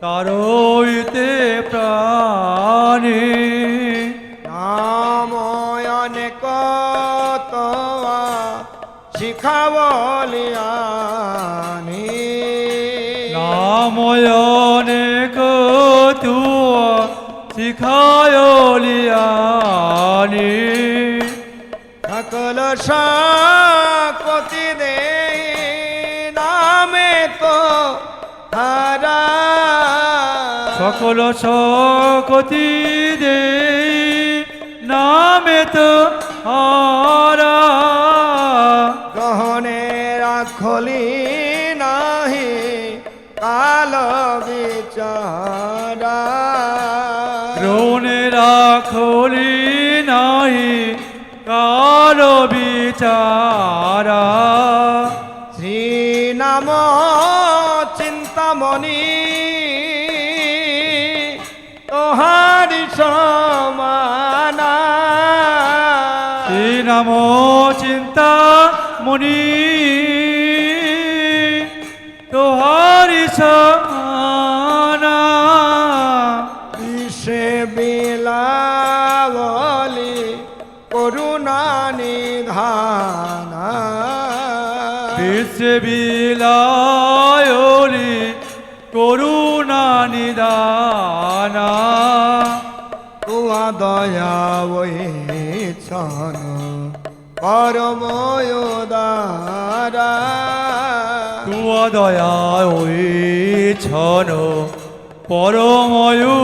তারইতে প্রাণে নাময়নে কত শিখাবলিয়ানি নাময়নে কতুয়া শিখায়লিয়ানি সকল সকতি দে নামে তো হারা সকল সকতি দে নামে তো হারা গহনে রাখলি নাহি কাল বিচারা গ্রহণে রাখলি নাহি কাল বিচারা শ্রী নাম চিন্তামণি তোহারি সমানা শ্রী নাম চিন্তা মনি তোহারি সমানা বিশ্বে বিলাবলি করুণা নিধানা বিশ্বে বিলায়লি করুণা নিদানা তুয়া দয়া ওইছন পরময়োদারা তুয়া দয়া ওই ছন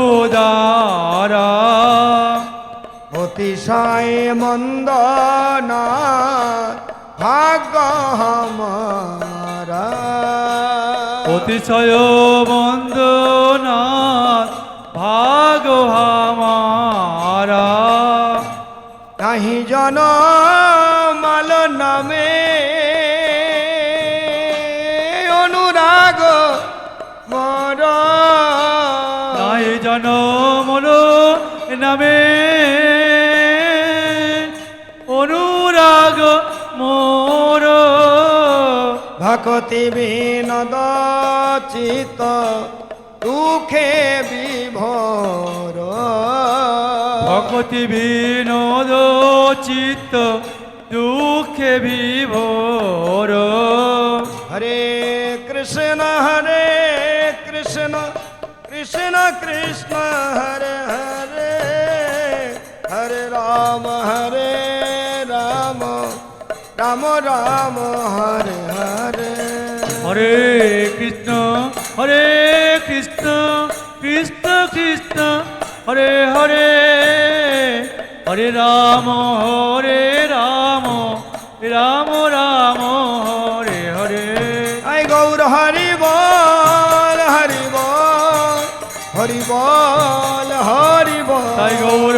পরময়োদারা অতিশয় মন্দ না ভাগ্য হামারা অতিশয় বন্দনাথ ভাগ হামারা নাহি জন মাল নামে অনুরাগ মর নাই জনমল নামে অনুরাগ মোর ভকতি বিনোদ চিত দুঃখে বিভোর ভকতি বিনোদ চিত্ত দুঃখে বিভোর হরে কৃষ্ণ কৃষ্ণ কৃষ্ণ হরে হরে হরে রাম রাম রাম হরে হরে হরে কৃষ্ণ কৃষ্ণ কৃষ্ণ হরে হরে হরে রাম রাম রাম হরে হরে আই গৌর হরি বল হরি বল হরি বল হরি বল তাই গৌর